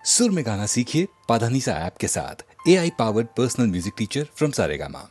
सुर में गाना सीखिए पाधानीसा ऐप के साथ। AI powered personal music teacher from Saregama.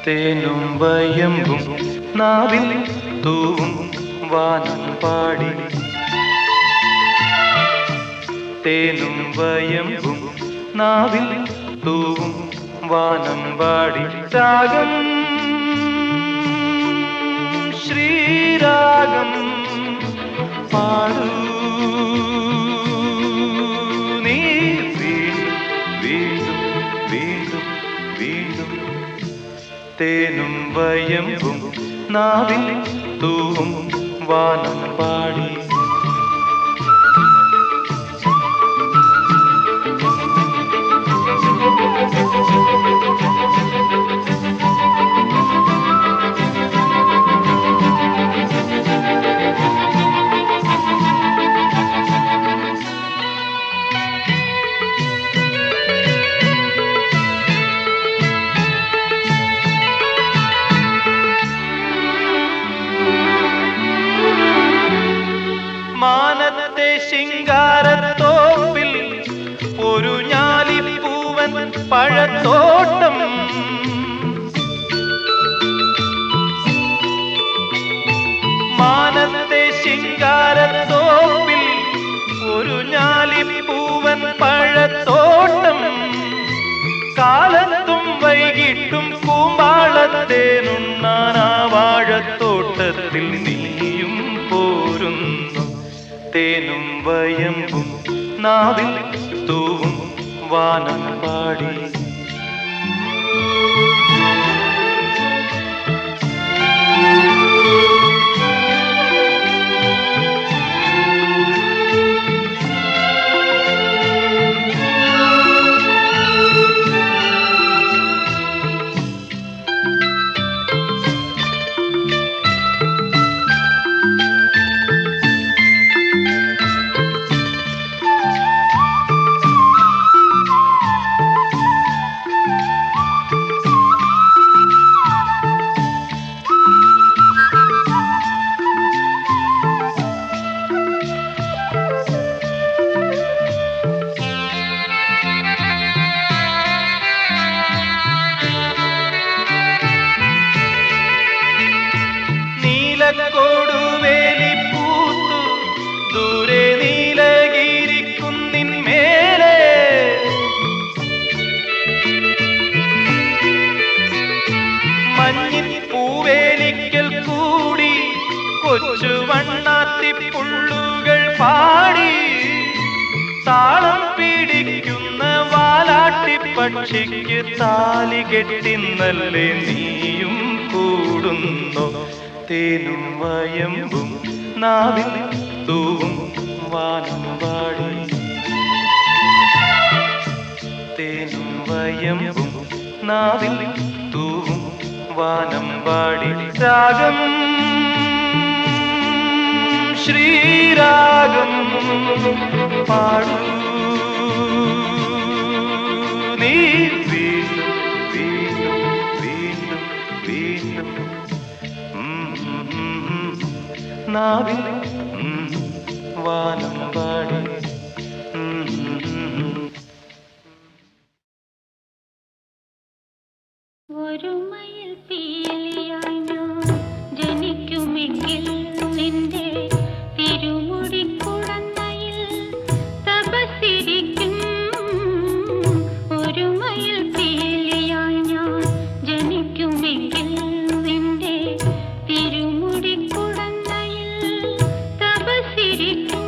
തേനും വയമ്പും നാവിൽ തൂവും വാനം പാടി. തേനും വയമ്പും നാവിൽ തൂവും വാനം പാടി. രാഗം ശ്രീരാഗം പാടൂ നീ. വീണ്ടും വീണ്ടും വീണ്ടും തേനും വയമ്പും നാവിൽ തൂവും വാനം പാടി. മാനത്തെ ശിങ്കാരത്തോപ്പിൽ ഒരു ഞാലിപ്പൂവൻ പഴത്തോട്ടം. മാനത്തെ ശിങ്കാരത്തോപ്പിൽ ഒരു ഞാലിപ്പൂവൻ പഴത്തോട്ടം. കാലത്തും വൈകിട്ടും കൂമ്പാളത്തേനുണ്ണാൻ ആ വാഴത്തോട്ടത്തിൽ നീയും പോരുന്നു. തേനും വയമ്പും നാവിൽ തൂവും വാനം പാടി. കൊടുവേലി പൂത്തു ദൂരെ നീലഗിരിക്കുന്നിന്മേലെ. മഞ്ഞിൻ പൂവേലിക്കൽ കൂടി കൊച്ചു വണ്ണാത്തിപ്പുള്ളുകൾ പാടി. താളം പിടിക്കുന്ന വാലാട്ടിപ്പക്ഷിക്ക് താലി കെട്ടിന്നല്ലേ നീയും കൂടുന്നു. തേനും വയമ്പും നാവിൽ തൂവും വാനം പാടി. തേനും വയമ്പും നാവിൽ തൂവും വാനം പാടി. രാഗം ശ്രീരാഗം പാടൂ നീ വീണ്ടും വീണ്ടും വീണ്ടും വീണ്ടും. നാവിൽ വാനം പാടി. ഒരു മയിൽ പീലിയായി ഞാൻ ജനിക്കുമെങ്കിൽ നിന്റെ തിരുമുടിക്കുടന്നയിൽ തപസ്സിരിക്കും. ഒരു മയിൽ പീലിയായി ഞാൻ ജനിക്കുമെങ്കിൽ നിന്റെ തിരുമുടിക്കുടന്നയിൽ തപസ്സിരിക്കും.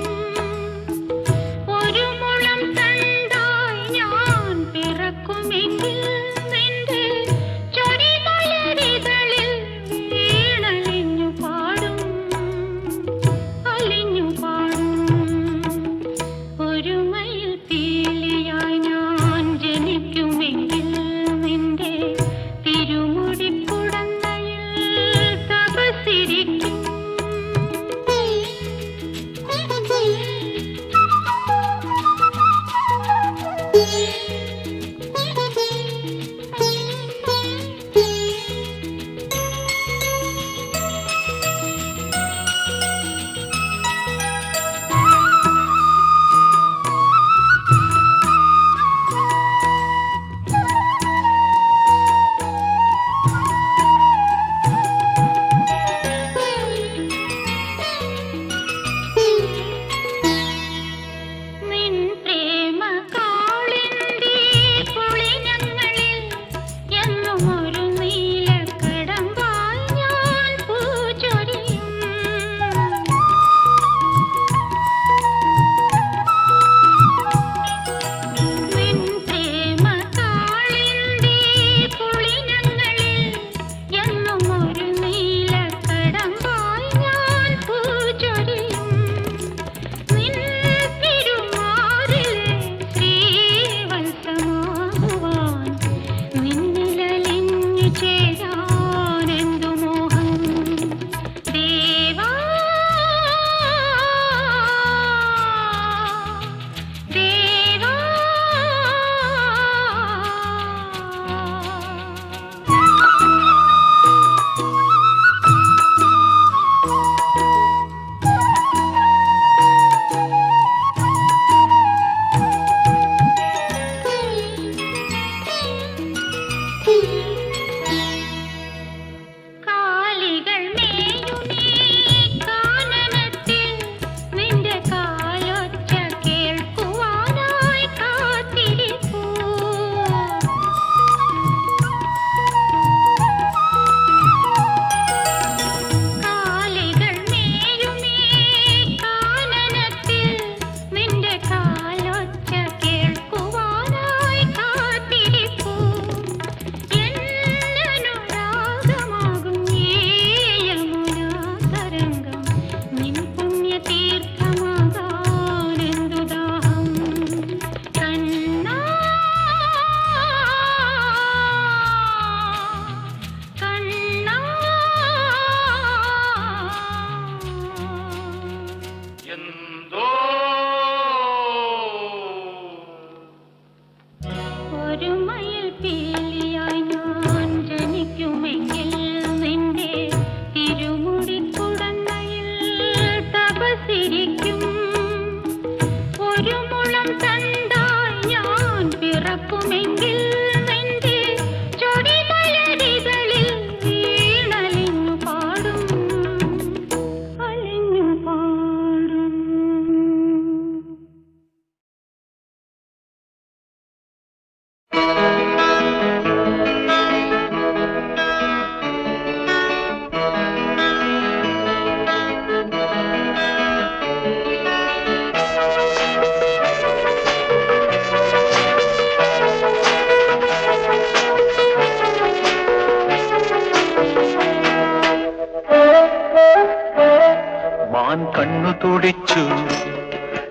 മാൻ കണ്ണു തുടിച്ചു,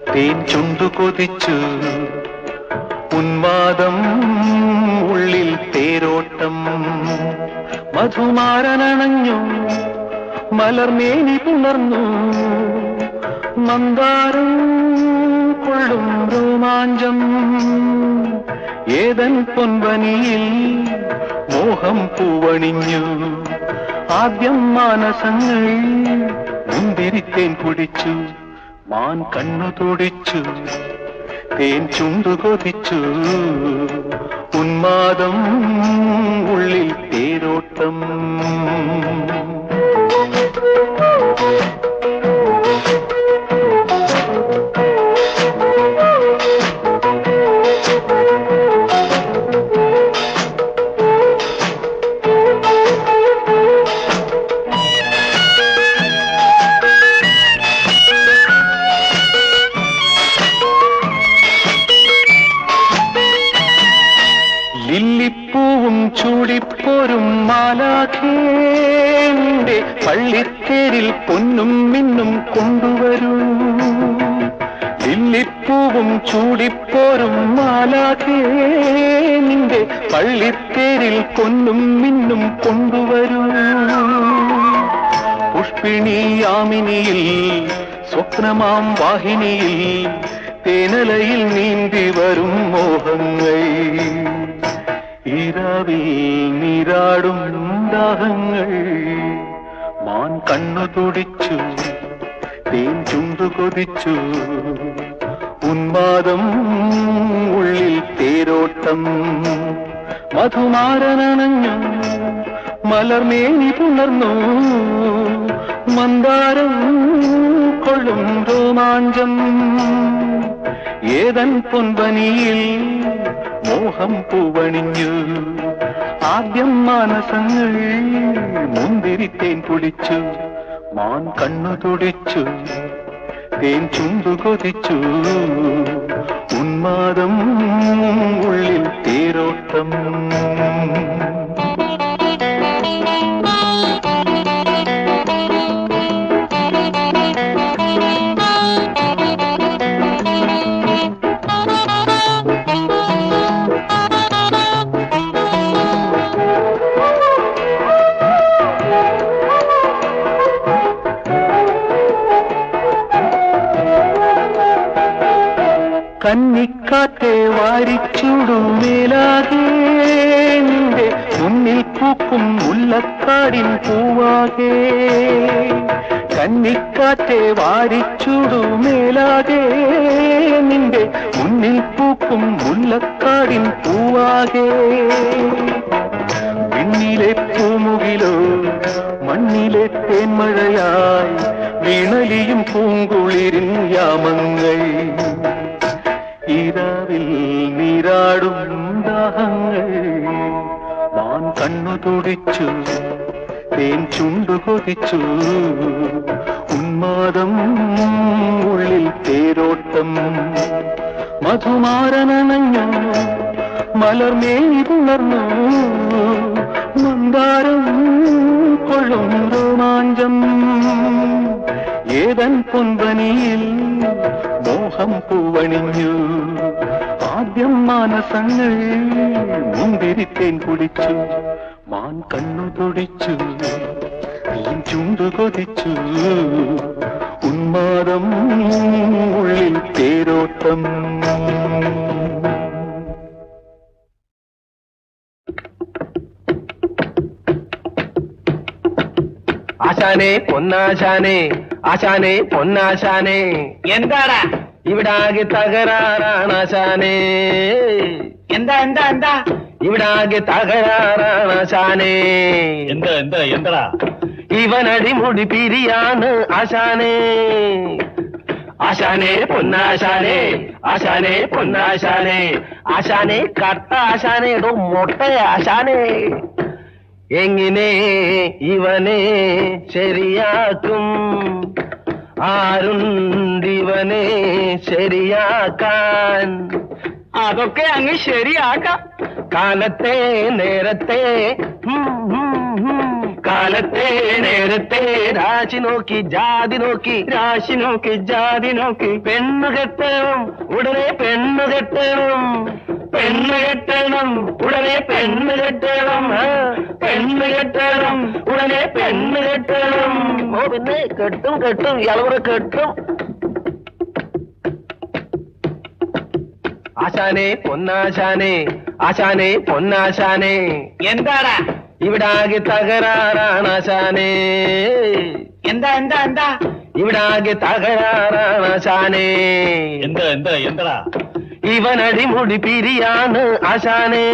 തേൻ ചുണ്ടു കൊതിച്ചു, ഉന്മാദം ഉള്ളിൽ തേരോട്ടം. മധുമാരനണഞ്ഞു, മലർമേനി പുണർന്നു, മന്ദാരം കൊള്ളും രോമാഞ്ചം. ഏതൻ പൊൻവനിയിൽ മോഹം പൂവണിഞ്ഞു. ആദ്യം മാനസങ്ങൾ മുന്തിരിത്തേൻ കുടിച്ചു. മാൻ കണ്ണു തുടിച്ചു, തേൻ ചുണ്ടു കൊതിച്ചു, ഉന്മാദം ഉള്ളിൽ തേരോട്ടം. ലില്ലിപ്പൂവും ചൂടിപ്പോരും മാലാഖേ, നിന്റെ പള്ളിത്തേരിൽ പൊന്നും മിന്നും കൊണ്ടുവരൂ. ലില്ലിപ്പൂവും ചൂടിപ്പോരും മാലാഖേ, നിന്റെ പള്ളിത്തേരിൽ പൊന്നും മിന്നും കൊണ്ടുവരൂ. പുഷ്പിണി യാമിനിയിൽ സ്വപ്നമാം വാഹിനിയിൽ തേനലയിൽ നീന്തി വരും മോഹങ്ങൾ. ഈരാവിൽ നീരാടും ദാഹങ്ങൾ. മാൻ കണ്ണു തുടിച്ചു, തേൻ ചുണ്ടു കൊതിച്ചു, ഉന്മാദം ഉള്ളിൽ തേരോട്ടം. മധുമാരനണഞ്ഞു, മലർമേനി പുണർന്നു, മന്ദാരം കൊള്ളും രോമാഞ്ചം. ഏതൻ പൊൻവനിയിൽ മോഹം പൂവണിഞ്ഞു. ആദ്യം മാനസങ്ങൾ മുന്തിരിത്തേൻ കുടിച്ചു. മാൻ കണ്ണു തുടിച്ചു, തേൻ ചുണ്ടു കൊതിച്ചു, ഉന്മാദം ഉള്ളിൽ തേരോട്ടം. കന്നിക്കാറ്റെ വാരിച്ചൂടും മേലാകെ, നിന്റെ മുന്നിൽ പൂക്കും മുല്ലക്കാടിൻ പൂവാകെ. കന്നിക്കാറ്റെ വാരിച്ചൂടും മേലാകെ, നിന്റെ മുന്നിൽ പൂക്കും മുല്ലക്കാടിൻ പൂവാകെ. വിണ്ണിലെ പൂമുകിലോ മണ്ണിലെ തേന്മഴയായി വീണലിയും പൂങ്കുളിരിൻ യാമങ്ങൾ. ഈരാവിൽ നീരാടും ദാഹങ്ങൾ. മാൻ കണ്ണു തുടിച്ചു, തേൻ ചുണ്ടു കൊതിച്ചു, ഉന്മാദം ഉള്ളിൽ തേരോട്ടം. മധുമാരനണഞ്ഞു, മലർമേനി പുണർന്നു, മന്ദാരം കൊള്ളും രോമാഞ്ചം. ഏതൻ പൊൻവനിയിൽ മോഹം പൂവണിഞ്ഞു. ആദ്യം മാനസങ്ങൾ മുന്തിരിത്തേൻ കുടിച്ചു. മാൻ കണ്ണു തുടിച്ചു, തേൻ ചുണ്ടു കൊതിച്ചു, ഉന്മാദം ഉള്ളിൽ തേരോട്ടം. ആശാനെ പൊന്നാശാനെ, ആശാനെ പൊന്നാശാനെ, എന്താടാ ഇവിടാകെ തകരാറാണ് ആശാനെ. എന്താ എന്താ എന്താ ഇവിടാകെ തകരാറാണ് ആശാനെ. എന്താ എന്താ എന്താടാ? ഇവനടിമുടി പിരിയാണ് ആശാനെ. ആശാനെ പൊന്നാശാനെ, ആശാനെ പൊന്നാശാനെ, ആശാനെ കട്ട ആശാനെ, ഇടോ മൊട്ട ആശാനെ. എങ്ങനെ ഇവനെ ശരിയാക്കും? ആരുണ്ടിവനെ ശരിയാക്കാൻ? അതൊക്കെ അങ്ങ് ശരിയാക്കാം. കാലത്തെ നേരത്തെ കാലത്തെ നേരത്തെ രാശി നോക്കി ജാതി നോക്കി ജാതി നോക്കി പെണ്ണു കെട്ടണം ഉടനെ പെണ്ണു കെട്ടണം ഉടനെ പെണ്ണ് കെട്ടണം പെണ്ണ് കെട്ടണം ഉടനെ പെണ്ണ് കെട്ടണം. ഓ പിന്നെ കെട്ടും ഇയാളെ കെട്ടും. ആശാനെ പൊന്നാശാനെ എന്താടാ ഇവിടാകെ തകരാറാണ് ആശാനെ. എന്താ ഇവിടാകെ തകരാറാണ് ആശാനെ. എന്താടാ ഇവനടിമുടി പിരിയാണ് ആശാനെ.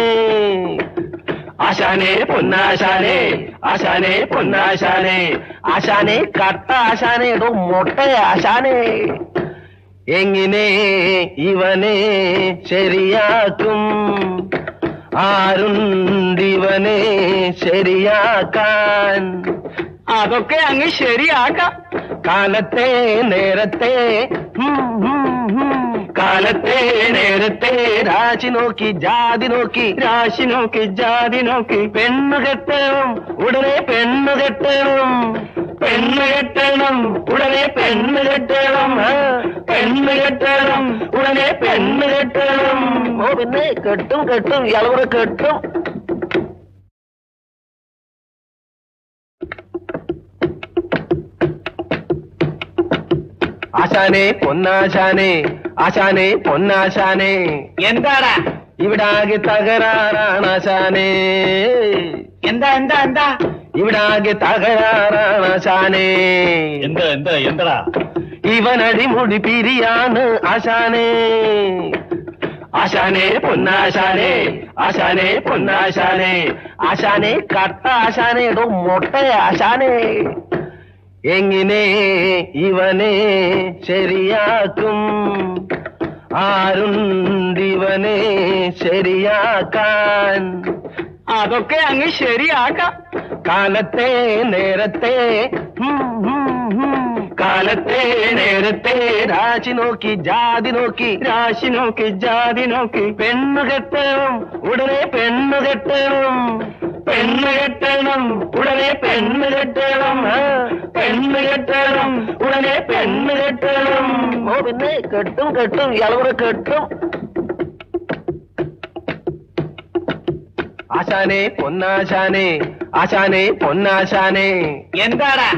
ആശാനെ പൊന്നാശാനെ കട്ട ആശാനെ മൊട്ട ആശാനെ. എങ്ങനെ ഇവനെ ശരിയാക്കും? ആരുണ്ടിവനെ ശരിയാക്കാൻ? അതൊക്കെ അങ്ങ് ശരിയാക്കാം. കാലത്തെ നേരത്തെ രാശി നോക്കി ജാതി നോക്കി പെണ്ണു കെട്ടണം ഉടനെ പെണ്ണു കെട്ടണം ഉടനെ പെണ്ണു കെട്ടണം ഉടനെ പെണ്ണു കെട്ടണം. ഓ പിന്നെ കെട്ടും ഇയാളെ കെട്ടും. ആശാനെ പൊന്നാശാനെ എന്താടാ ഇവിടാകെ തകരാറാണ് ആശാനെ. എന്താ ഇവിടാകെ തകരാറാണ് ആശാനെ. എന്താടാ ഇവനടിമുടി പിരിയാണ് ആശാനെ. ആശാനെ പൊന്നാശാനെ കട്ട ആശാനെ മൊട്ട ആശാനെ. എങ്ങനെ ഇവനെ ശരിയാക്കും? ആരുണ്ടിവനെ ശരിയാക്കാൻ? അതൊക്കെ അങ്ങ് ശരിയാക്കാം. കാലത്തെ നേരത്തെ രാശി നോക്കി ജാതി നോക്കി പെണ്ണു കെട്ടണം ഉടനെ പെണ്ണു കെട്ടണം ഉടനെ പെണ്ണ് കെട്ടണം ഉടനെ പെണ്ണ് കെട്ടണം. ഓ പിന്നെ കെട്ടും ഇയാളെ കെട്ടും. ആശാനെ പൊന്നാശാനെ എന്താടാ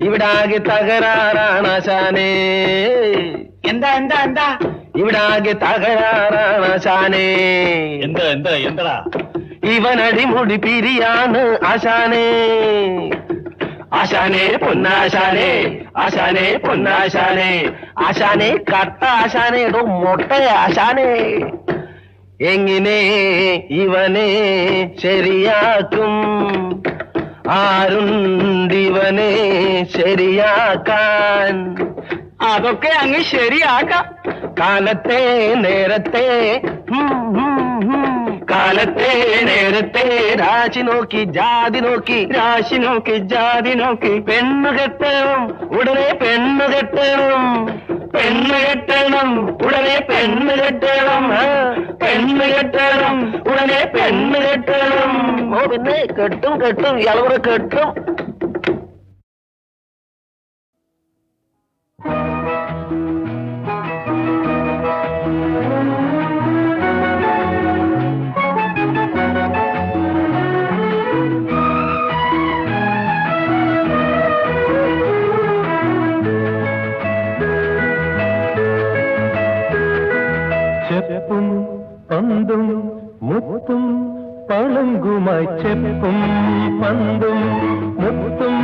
ഇവിടാകെ തകരാറാണ് ആശാനെ. എന്താ ഇവിടാകെ തകരാറാണ് ആശാനെ. എന്താടാ ഇവനടിമുടി പിരിയാണ് ആശാനെ. ആശാനെ പൊന്നാശാനെ കട്ട ആശാനെ മൊട്ട ആശാനെ. എങ്ങനെ ഇവനെ ശരിയാക്കും? ആരുണ്ടിവനെ ശരിയാക്കാൻ? അതൊക്കെ അങ്ങ് ശരിയാക്കാം. കാലത്തെ നേരത്തെ രാശി നോക്കി ജാതി നോക്കി പെണ്ണു കെട്ടണം ഉടനെ പെണ്ണു കെട്ടണം ഉടനെ പെണ്ണ് കെട്ടണം ഉടനെ പെണ്ണ് കെട്ടണം. ഓ പിന്നെ കെട്ടും ഇയാളെ കെട്ടും. ചെപ്പും പന്തും മുത്തും പളുങ്കുമായി ചെപ്പും പന്തും മുത്തും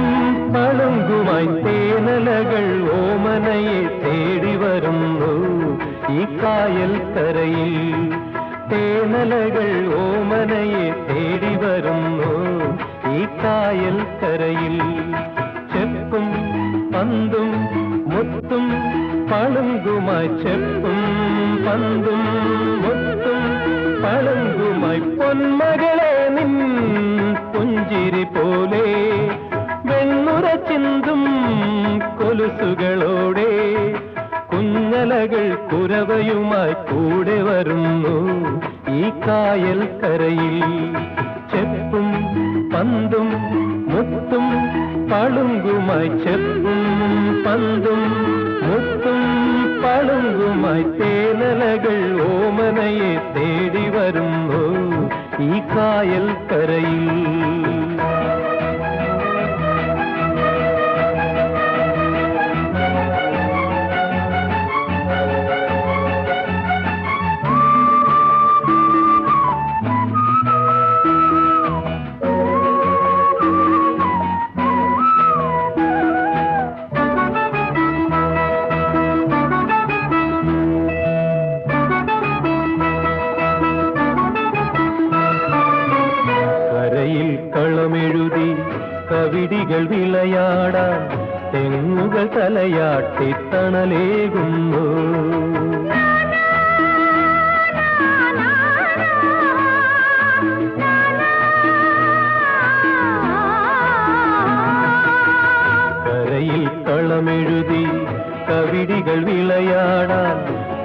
പളുങ്കുമായി തേനലകൾ ഓമനയെ തേടി വരുന്നു ഈ കായൽ കരയിൽ. തേനലകൾ ഓമനയെ തേടി വരുന്നു ഈ കായൽ കരയിൽ. ചെപ്പും പന്തും മുത്തും പളുങ്കുമായി ചെപ്പും പന്തും മുത്തും പളുങ്കുമായി പൊന്മകളെ നിൻ പുഞ്ചിരി പോലെ വെണ്ണുര ചിന്തും കൊലുസുകളോടെ കുഞ്ഞലകൾ കുരവയുമായി കൂടെ വരുന്നു ഈ കായൽ കരയിൽ. ചെപ്പും പന്തും മുത്തും പളുങ്കുമായി ചെപ്പും പന്തും മുത്തും പളുങ്കുമായി തേനലകൾ ഓമനയെ തേടി വരുന്നു ഈ കായൽ കരയിൽ. കളമെഴുതി കവിടികൾ വിളയാടാൻ തെങ്ങുകൾ തലയാട്ടി തണലേകുന്നു. കരയിൽ കളമെഴുതി കവിടികൾ വിളയാടാൻ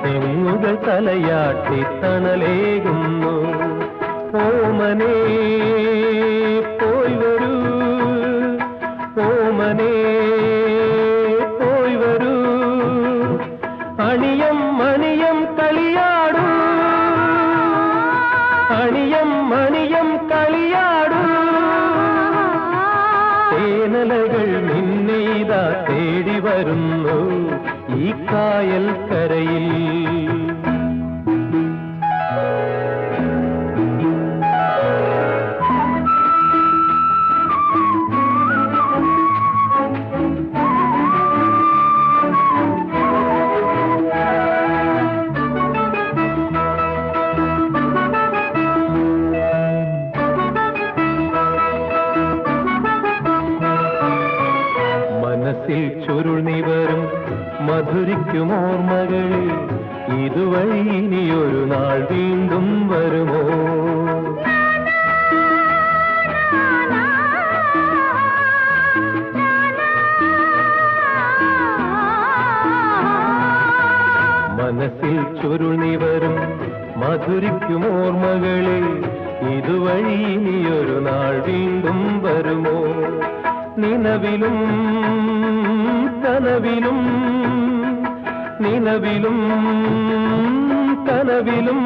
തെങ്ങുകൾ തലയാട്ടി തണലേകുന്നു. ഓമനേ പോയി വരൂ, ഓമനേ പോയി വരൂ, അണിയം മണിയം കളിയാടൂ, അണിയം മണിയം കളിയാടൂ. തേനലകൾ നിന്നെയ്താ തേടി വരുന്നു ഈ കായൽ കരയിൽ. മനസ്സിൽ ചുരുൾനിവരും മധുരിക്കുമോർമ്മകളിൽ ഇതുവഴി ഇനിയൊരു നാൾ വീണ്ടും വരുമോ? മനസ്സിൽ ചുരുൾനിവരും മധുരിക്കുമോർമ്മകളിൽ ഇതുവഴി ഇനിയൊരു നാൾ വീണ്ടും വരുമോ? നിലവിലും കനവിലും, നിലവിലും കനവിലും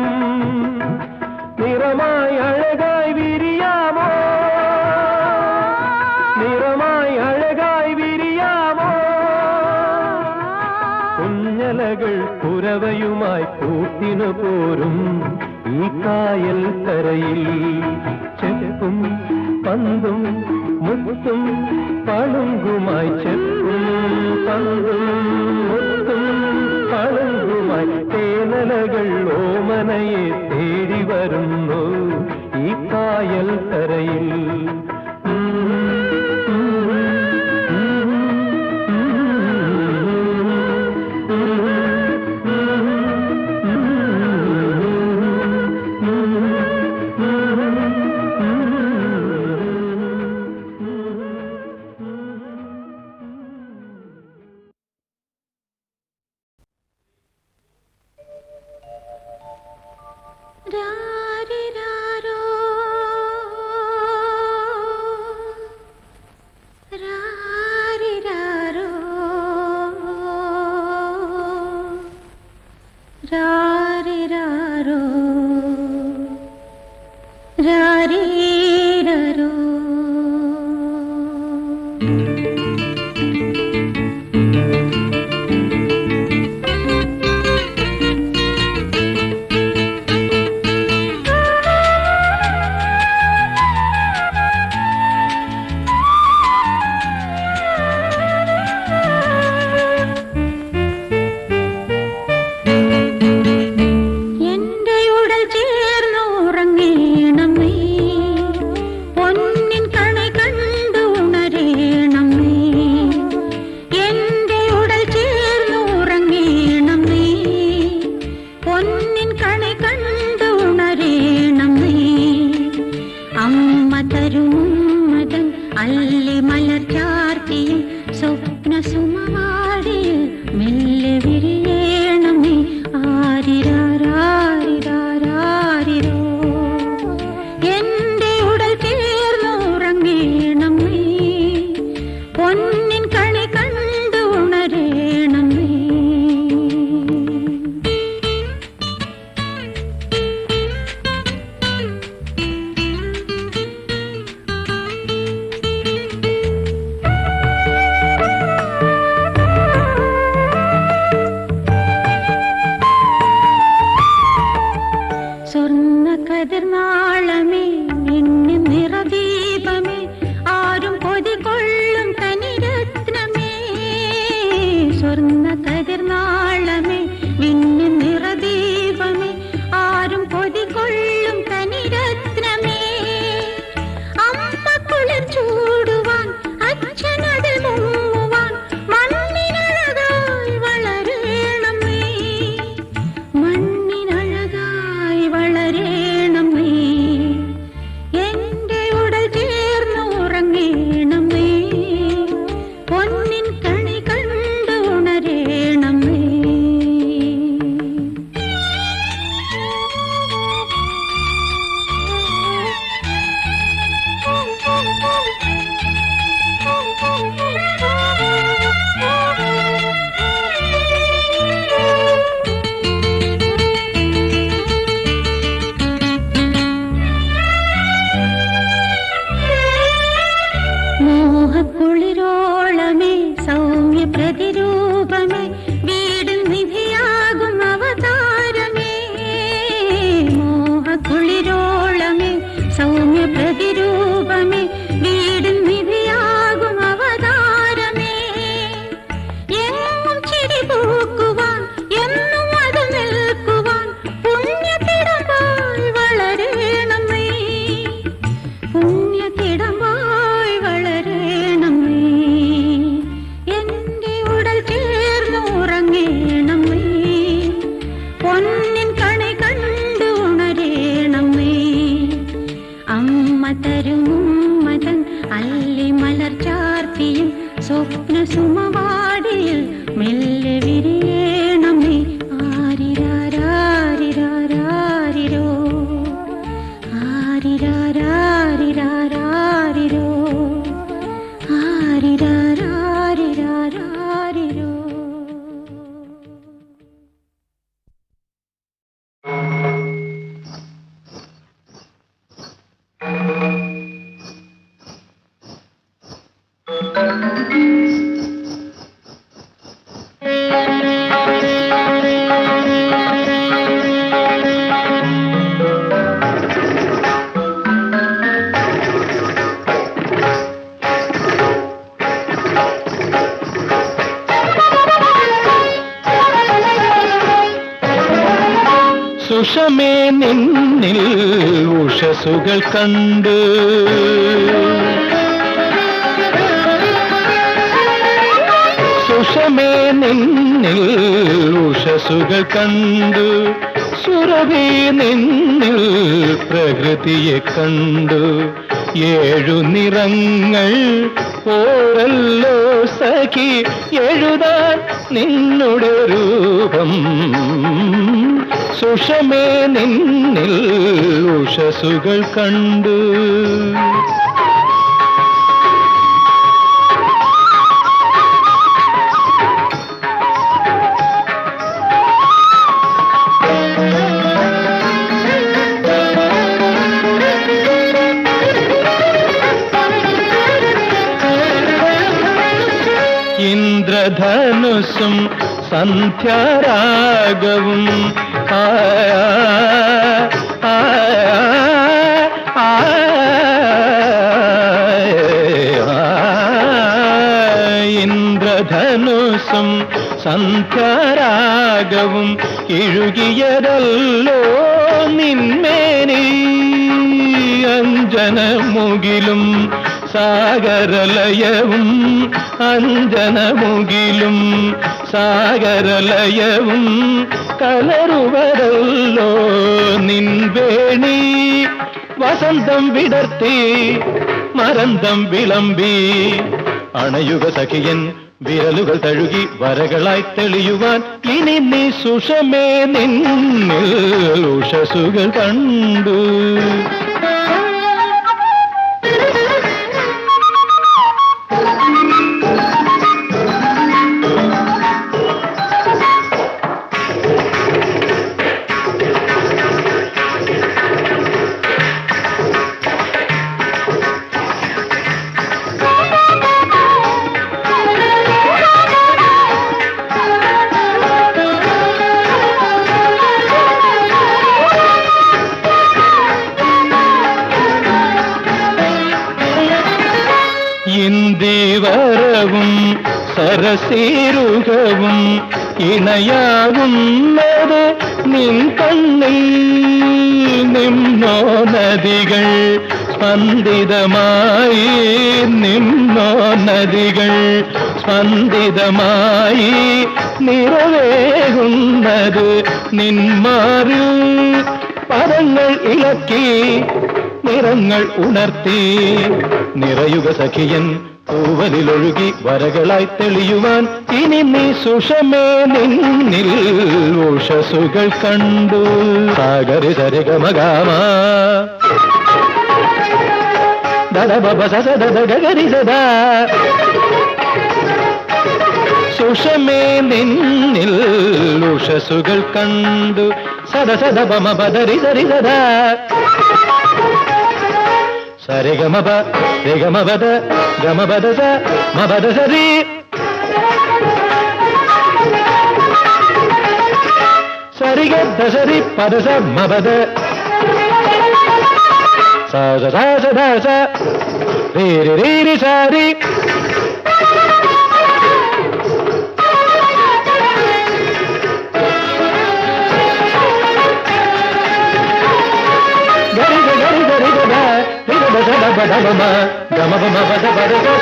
നിറമായി അഴകായി വിരിയാമോ, നിറമായി അഴകായി വിരിയാമോ? കുഞ്ഞലകൾ കുരവയുമായി കൂട്ടിനു പോരും ഈ കായൽ കരയിൽ. ചെപ്പും പന്തും മുത്തും പളുങ്കുമായി, ചെപ്പും പന്തും മുത്തും പളുങ്കുമായി തേനലകൾ ഓമനയെ തേടി വരുന്നു ഈ കായൽ കരയിൽ. രാരിരാരോ, രാരിരാരോ, രാരിരാരോ, രാരിരാരോ. സ്വർണ്ണ കതിർനാളമേ വിണ്ണിൻ നിറദീപമേ ആരും കൊതികൊള്ളും തനിരത്നമേ അമ്മ കുളിർ ചൂടുവാൻ അച്ഛനതിൽ മുങ്ങുവാൻ മണ്ണിനഴകായി വളരേണമേ മണ്ണിനഴകായി വളരേണമേ എന്റെ ഉടൽ ചേർന്ന് ഉറങ്ങേണമേ പൊന്നിൻ കണി കണ്ടു ഉണരേണമേ മോഹക്കുളിരോളമേ സൗമ്യ പ്രതിരൂപമേ വീടിൽ നിധിയാകും അവതാരമേ മോഹക്കുളിരോളമേ സൗമ്യ പ്രതിരൂപമേ വീടിൽ നിധിയാകും അവതാരമേ എങ്ങും ചിരി പൂക്കുവാൻ എന്നും അത് നിൽക്കുവാൻ പുണ്യത്തിടമായി വളരേണമേ പുണ്യത്തിടമായി വളരേണമേ എന്റെ ഉടൽ ചേർന്ന് ഉറങ്ങേണമേ പൊന്നിൻ കണി കണ്ടു ഉണരേണമേ അമ്മ തരും മതൻ അല്ലി മലർ ചാർത്തിയും സ്വപ്ന സുമവാടിയിൽ മെല്ലെ വിരിയേണമേ ആരിരാരാരിരാരാരിരോ ആരിരാരാരിരാരാരിരോ ആരിരാരാരിരാരാരിരോ സുഷമേ നിന്നിൽ ഉഷസുകൾ കണ്ട് സുഷമേ നിന്നിൽ ഉഷസുകൾ കണ്ടു സുരഭി നിന്നിൽ പ്രകൃതിയെ കണ്ടു ഏഴു നിറങ്ങൾ ഓരല്ലോ സഖി എഴുതാൻ നിന്നുടെ രൂപം സുഷമേ നിന്നിൽ ഉഷസുകൾ കണ്ടു ഇന്ദ്രധനുസും സന്ധ്യാരാഗവും ഇന്ദ്രധനുസും സന്ധ്യാരാഗവും ഇഴുകിയതല്ലോ നിന്മേനി അഞ്ജനമുകിലും സാഗരലയവും അഞ്ജനമുകിലും സാഗരലയവും കലരുവരല്ലോ നിൻവേണി വസന്തം വിടർത്തി മരന്തം വിളമ്പി അണയുക സഖിയൻ വിരലുകൾ തഴുകി വരകളായി തെളിയുവാൻ ഇനി നീ സുഷമേ നിന്നിൽ ഉഷസുകൾ കണ്ടു ഉരസീരുകവും ഇണയാകുന്നത് നിൻ കണ്ണിൽ നിന്നോ നദികൾ സ്പന്ദിതമായി നിന്നോ നദികൾ സ്പന്ദിതമായി നിറവേകുന്നത് നിന്മാറിൽ പദങ്ങൾ ഇളക്കി നിറങ്ങൾ ഉണർത്തി നിറയുക സഖിയൻ പൂവലിലൊഴുകി വരകളായി തെളിയുവാൻ ഇനി നീ സുഷമേ നിന്നിൽ ഉഷസുകൾ കണ്ടു സാഗരി സരിഗമഗാമ ദദ ബബ സദ ദദ ഗഗരി സദാ സുഷമേ നിന്നിൽ ഉഷസുകൾ കണ്ടു സദ സദ ബമ ബദരി സരി സദാ സരിഗമപ രഗമപദ ഗമപദ സ മപദ സരി സരിഗ ദസരി പദ സ മപദ സ സ സ സ രി രി രി രി സാരി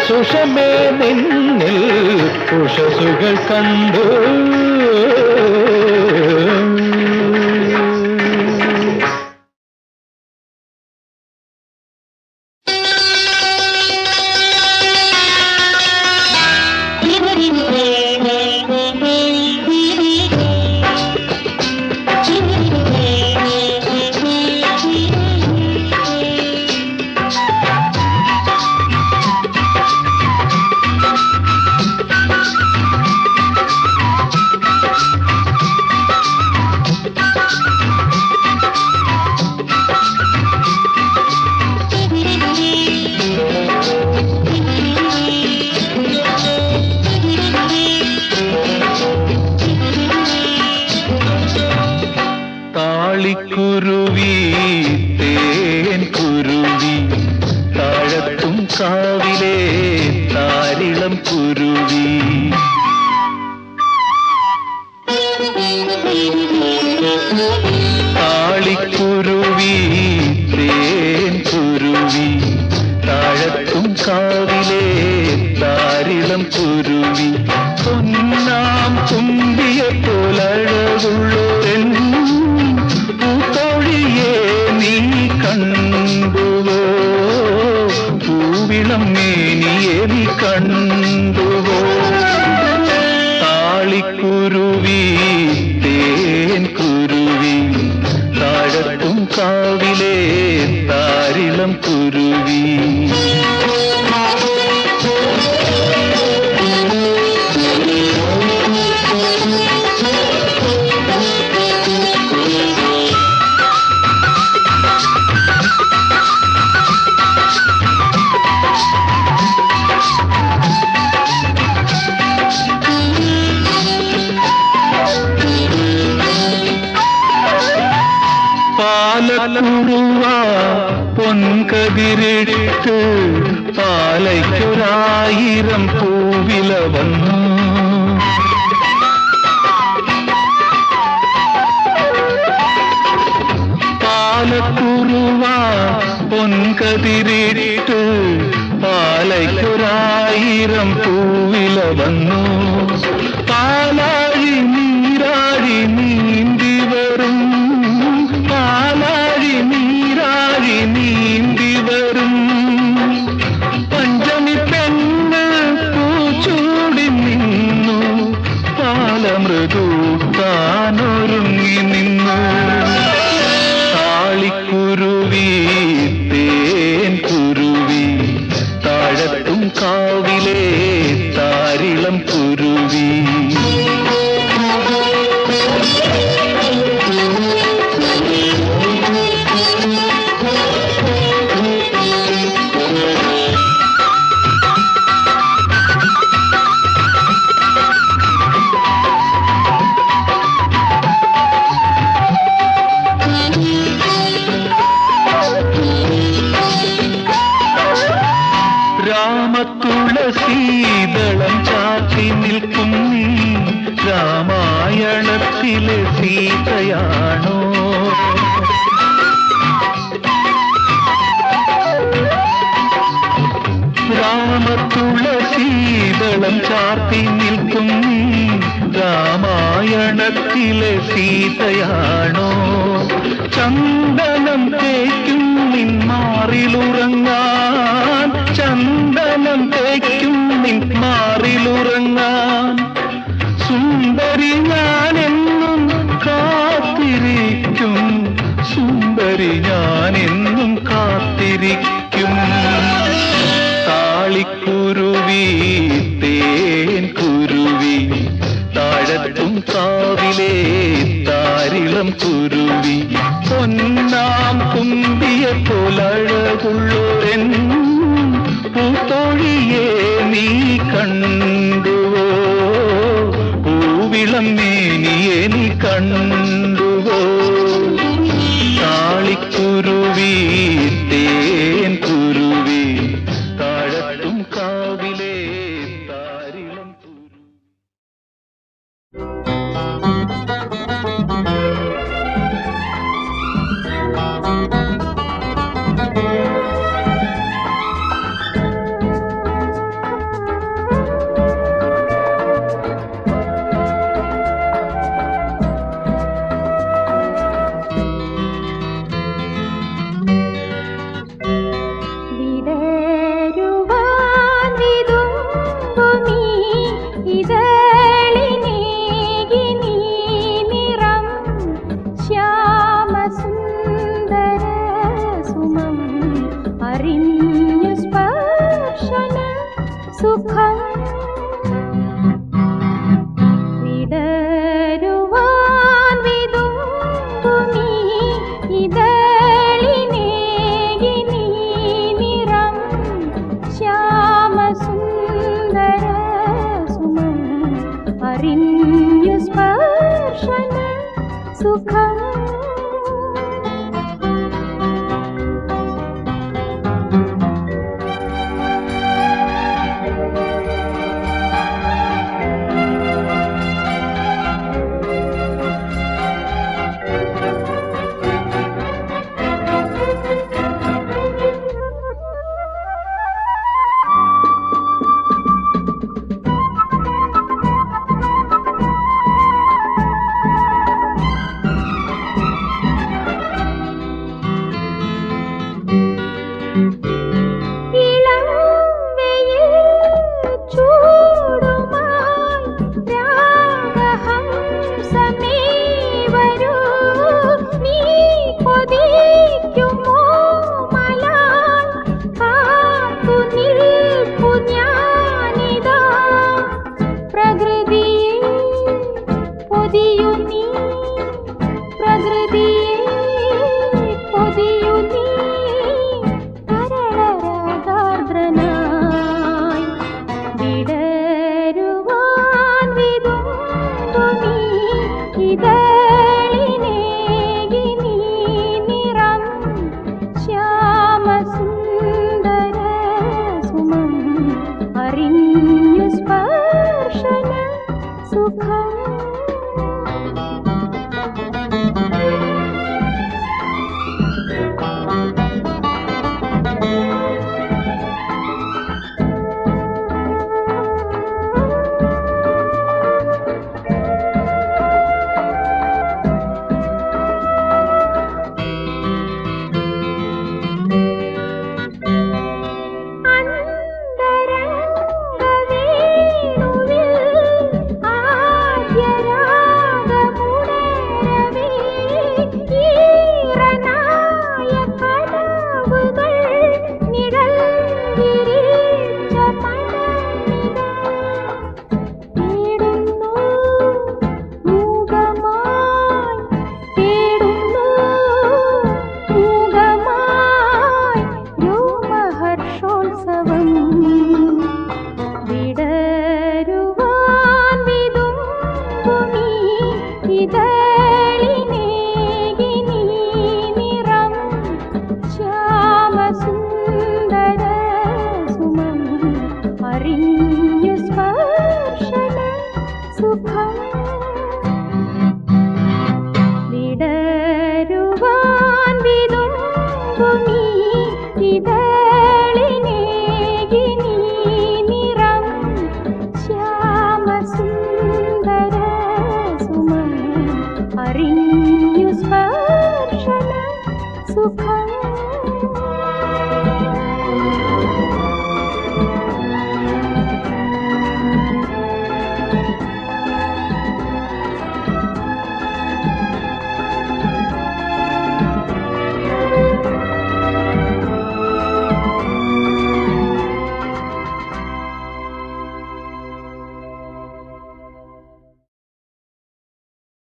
സുഷമേ നിന്നിൽ ഉഷസുകൾ കണ്ടു കുരുവി തേൻ കുരുവി താഴത്തും കാവിലെ താരിളം കുരുവി താളിക്കുരുവി തേൻ കുരുവി താഴത്തും കാവിലെ താരിളം കുരുവി പൊന്നാം തുമ്പിയ പോലഴകുള്ളൊരെൻ പൂത്തോഴിയെ നീ കണ്ടുവോ പൂവിളം മേനിയെ നീ കണ്ടുവോ താളിക്കുരുവി തേൻ കുരുവി താഴത്തും കാവിലെ താരിളം കുരുവി പാലക്കുറുവ പൊൻകതിരിട്ട് പാലയ്ക്കൊരായിരം പൂവില വന്നു പാലക്കുറുവ പൊൻകതിരിട്ട് പാലയ്ക്കൊരായിരം പൂവില വന്നു പാലാഴി നീരാഴി നീന്തി വരും പാലാഴി നീരാഴി നീന്തി വരും പഞ്ചമി പെണ്ണ് പൂച്ചൂടി നിന്നു പാലമൃദു താനൊരുങ്ങി നിന്നു താളിക്കുരുവി തേൻ കുരുവി താഴത്തും കാവിലെ താരിളം കുരുവി രാമായണത്തിലെ സീതയാണോ? രാമതുളസീതളം ചാർത്തി നിൽക്കും നീ രാമായണത്തിലെ സീതയാണോ? ചന്ദനം തേക്കും നിന്മാറിലുറങ്ങാൻ, ചന്ദനം തേക്കും നിന്മാറിലുറങ്ങാൻ സുന്ദരി ഞാനെന്നും കാത്തിരിക്കും, സുന്ദരി ഞാനെന്നും കാത്തിരിക്കും. താളിക്കുരുവി തേൻ കുരുവി താഴത്തും കാവിലെ താരിളം കുരുവി, പൊന്നാം കുമ്പിയ പോലഴകുള്ളോരൻ പൂത്തോഴിയെ നീ കണ്ടുവോ? പൂവിളം മേനിയെ നീ കണ്ടുവോ? താളിക്കുരുവി തേൻ കുരുവി താഴത്തും കാവിലെ താരിളം കുരുവി. അറിഞ്ഞു സ്പർശന സുഖം